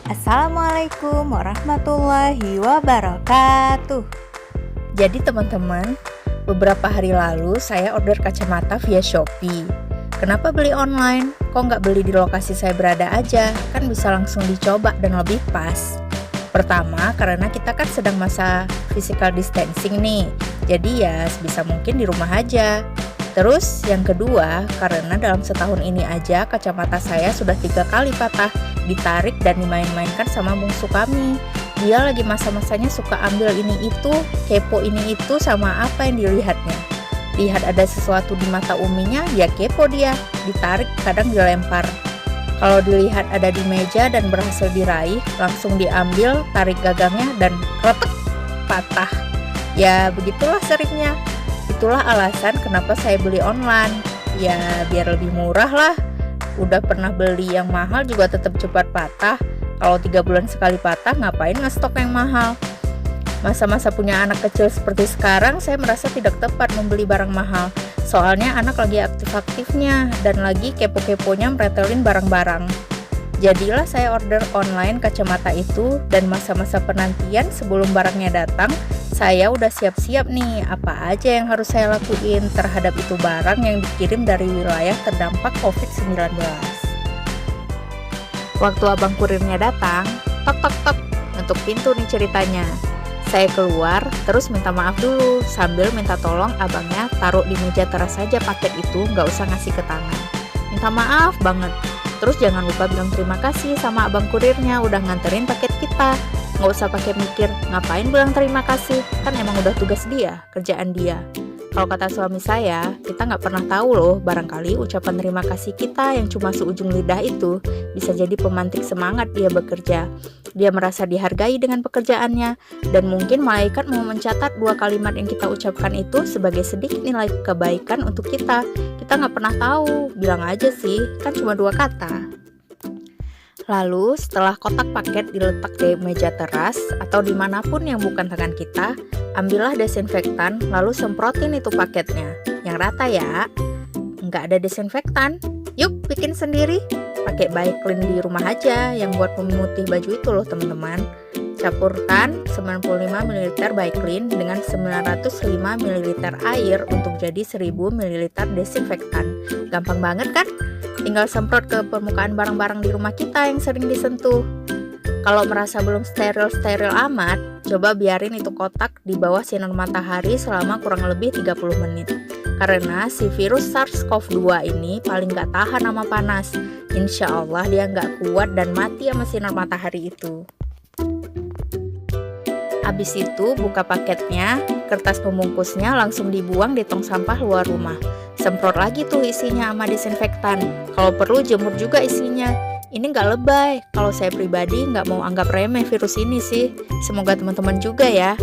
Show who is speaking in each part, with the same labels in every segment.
Speaker 1: Assalamualaikum warahmatullahi wabarakatuh. Jadi teman-teman, beberapa hari lalu saya order kacamata via Shopee. Kenapa beli online? Kok nggak beli di lokasi saya berada aja? Kan bisa langsung dicoba dan lebih pas. Pertama, karena kita kan sedang masa physical distancing nih. Jadi ya sebisa mungkin di rumah aja. Terus yang kedua, karena dalam setahun ini aja kacamata saya sudah 3 kali patah, ditarik dan dimain-mainkan sama bungsu kami. Dia lagi masa-masanya suka ambil ini itu, kepo ini itu sama apa yang dilihatnya. Lihat ada sesuatu di mata uminya, ya kepo dia, ditarik kadang dilempar. Kalau dilihat ada di meja dan berhasil diraih, langsung diambil, tarik gagangnya dan retek, patah. Ya begitulah seringnya. Itulah alasan kenapa saya beli online. Ya biar lebih murah lah. Udah pernah beli yang mahal juga tetap cepat patah. Kalau 3 bulan sekali patah, ngapain ngestok yang mahal? Masa-masa punya anak kecil seperti sekarang, saya merasa tidak tepat membeli barang mahal. Soalnya anak lagi aktif-aktifnya dan lagi kepo-keponya meretelin barang-barang. Jadilah saya order online kacamata itu, dan masa-masa penantian sebelum barangnya datang, saya udah siap-siap nih apa aja yang harus saya lakuin terhadap itu barang yang dikirim dari wilayah terdampak COVID-19. Waktu abang kurirnya datang, tok tok tok, ngetuk pintu nih ceritanya. Saya keluar, terus minta maaf dulu, sambil minta tolong abangnya taruh di meja teras saja paket itu, nggak usah ngasih ke tangan. Minta maaf banget. Terus jangan lupa bilang terima kasih sama abang kurirnya udah nganterin paket kita. Nggak usah pakai mikir, ngapain bilang terima kasih, kan emang udah tugas dia, kerjaan dia. Kalau kata suami saya, kita nggak pernah tahu loh, barangkali ucapan terima kasih kita yang cuma seujung lidah itu bisa jadi pemantik semangat dia bekerja. Dia merasa dihargai dengan pekerjaannya, dan mungkin malaikat mau mencatat 2 kalimat yang kita ucapkan itu sebagai sedikit nilai kebaikan untuk kita. Kita nggak pernah tahu, bilang aja sih, kan cuma 2 kata. Lalu setelah kotak paket diletak di meja teras atau dimanapun yang bukan tangan kita, ambillah desinfektan lalu semprotin itu paketnya. Yang rata ya, nggak ada desinfektan, yuk bikin sendiri. Pakai Baiklin di rumah aja yang buat memutih baju itu loh teman-teman. Campurkan 95 ml Baiklin dengan 905 ml air untuk jadi 1000 ml desinfektan. Gampang banget kan? Tinggal semprot ke permukaan barang-barang di rumah kita yang sering disentuh. Kalau merasa belum steril-steril amat, coba biarin itu kotak di bawah sinar matahari selama kurang lebih 30 menit. Karena si virus SARS-CoV-2 ini paling gak tahan sama panas. Insya Allah dia gak kuat dan mati sama sinar matahari itu. Habis itu buka paketnya, kertas pembungkusnya langsung dibuang di tong sampah luar rumah. Semprot lagi tuh isinya sama desinfektan. Kalau perlu jemur juga isinya. Ini nggak lebay. Kalau saya pribadi nggak mau anggap remeh virus ini sih. Semoga teman-teman juga ya.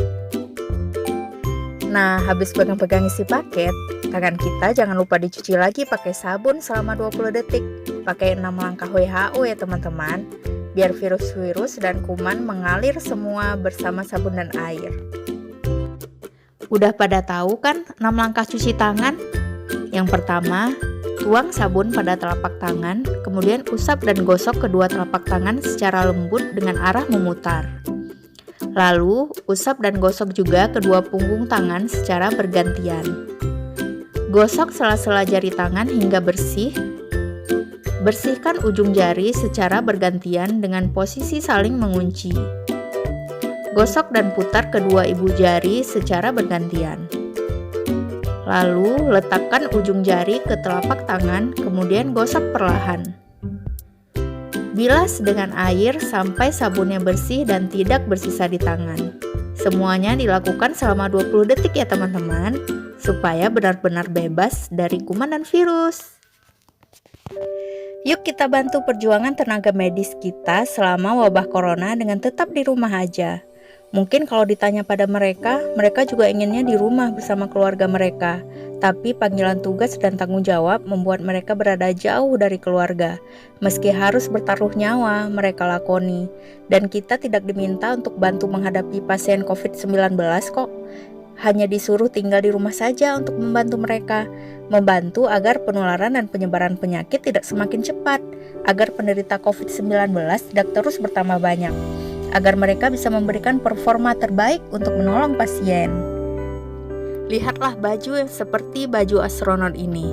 Speaker 1: Nah, habis pegang-pegang isi paket, tangan kita jangan lupa dicuci lagi pakai sabun selama 20 detik. Pakai 6 langkah WHO ya teman-teman. Biar virus-virus dan kuman mengalir semua bersama sabun dan air. Udah pada tahu kan 6 langkah cuci tangan? Yang pertama, tuang sabun pada telapak tangan, kemudian usap dan gosok kedua telapak tangan secara lembut dengan arah memutar. Lalu, usap dan gosok juga kedua punggung tangan secara bergantian. Gosok sela-sela jari tangan hingga bersih. Bersihkan ujung jari secara bergantian dengan posisi saling mengunci. Gosok dan putar kedua ibu jari secara bergantian. Lalu, letakkan ujung jari ke telapak tangan, kemudian gosok perlahan. Bilas dengan air sampai sabunnya bersih dan tidak bersisa di tangan. Semuanya dilakukan selama 20 detik ya teman-teman, supaya benar-benar bebas dari kuman dan virus. Yuk kita bantu perjuangan tenaga medis kita selama wabah corona dengan tetap di rumah aja. Mungkin kalau ditanya pada mereka juga inginnya di rumah bersama keluarga mereka. Tapi panggilan tugas dan tanggung jawab membuat mereka berada jauh dari keluarga. Meski harus bertaruh nyawa, mereka lakoni. Dan kita tidak diminta untuk bantu menghadapi pasien COVID-19 kok. Hanya disuruh tinggal di rumah saja untuk membantu mereka. Membantu agar penularan dan penyebaran penyakit tidak semakin cepat. agar penderita COVID-19 tidak terus bertambah banyak, agar mereka bisa memberikan performa terbaik untuk menolong pasien. Lihatlah baju yang seperti baju astronot ini.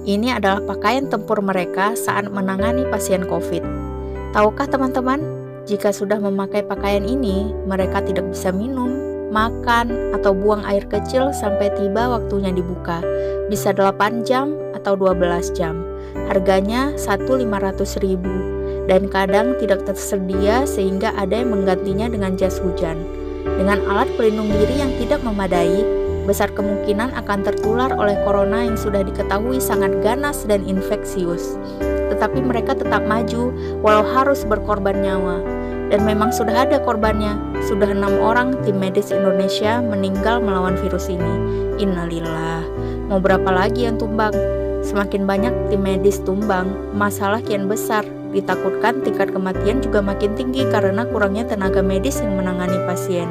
Speaker 1: Ini adalah pakaian tempur mereka saat menangani pasien COVID. Tahukah teman-teman, jika sudah memakai pakaian ini, mereka tidak bisa minum, makan, atau buang air kecil sampai tiba waktunya dibuka. Bisa 8 jam atau 12 jam. Harganya 1.500.000 dan kadang tidak tersedia sehingga ada yang menggantinya dengan jas hujan. Dengan alat pelindung diri yang tidak memadai, besar kemungkinan akan tertular oleh corona yang sudah diketahui sangat ganas dan infeksius. Tetapi mereka tetap maju walau harus berkorban nyawa. Dan memang sudah ada korbannya. Sudah 6 orang tim medis Indonesia meninggal melawan virus ini. Innalillah. Mau berapa lagi yang tumbang? Semakin banyak tim medis tumbang, masalah kian besar. Ditakutkan tingkat kematian juga makin tinggi karena kurangnya tenaga medis yang menangani pasien.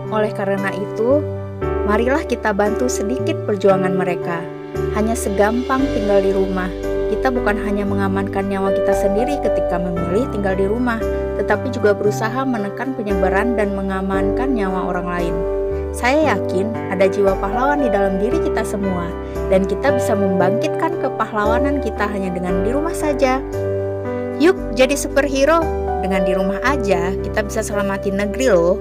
Speaker 1: Oleh karena itu, marilah kita bantu sedikit perjuangan mereka. Hanya segampang tinggal di rumah. Kita bukan hanya mengamankan nyawa kita sendiri ketika memilih tinggal di rumah, tetapi juga berusaha menekan penyebaran dan mengamankan nyawa orang lain. Saya yakin ada jiwa pahlawan di dalam diri kita semua, dan kita bisa membangkitkan kepahlawanan kita hanya dengan di rumah saja. Yuk jadi superhero, dengan di rumah aja kita bisa selamatin negeri loh.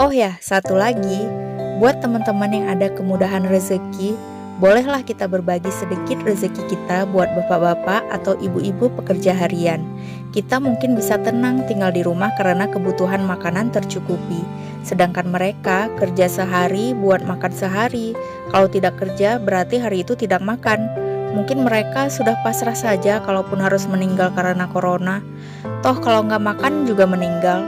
Speaker 1: Oh ya, satu lagi, buat teman-teman yang ada kemudahan rezeki, bolehlah kita berbagi sedikit rezeki kita buat bapak-bapak atau ibu-ibu pekerja harian. Kita mungkin bisa tenang tinggal di rumah karena kebutuhan makanan tercukupi. Sedangkan mereka kerja sehari buat makan sehari. Kalau tidak kerja berarti hari itu tidak makan. Mungkin mereka sudah pasrah saja kalaupun harus meninggal karena corona. Toh kalau nggak makan juga meninggal.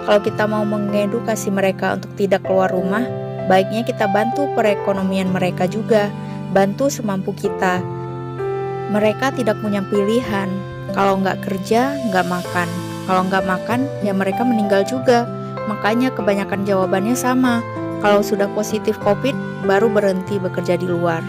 Speaker 1: Kalau kita mau mengedukasi mereka untuk tidak keluar rumah, baiknya kita bantu perekonomian mereka juga. Bantu semampu kita. Mereka tidak punya pilihan. Kalau nggak kerja, nggak makan. Kalau nggak makan, ya mereka meninggal juga. Makanya kebanyakan jawabannya sama. Kalau sudah positif COVID, baru berhenti bekerja di luar.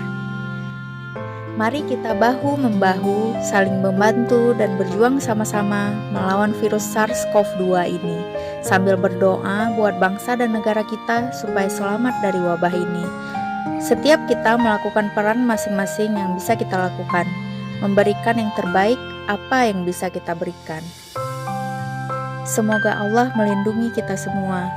Speaker 1: Mari kita bahu-membahu, saling membantu dan berjuang sama-sama melawan virus SARS-CoV-2 ini. Sambil berdoa buat bangsa dan negara kita supaya selamat dari wabah ini. Setiap kita melakukan peran masing-masing yang bisa kita lakukan, memberikan yang terbaik apa yang bisa kita berikan. Semoga Allah melindungi kita semua.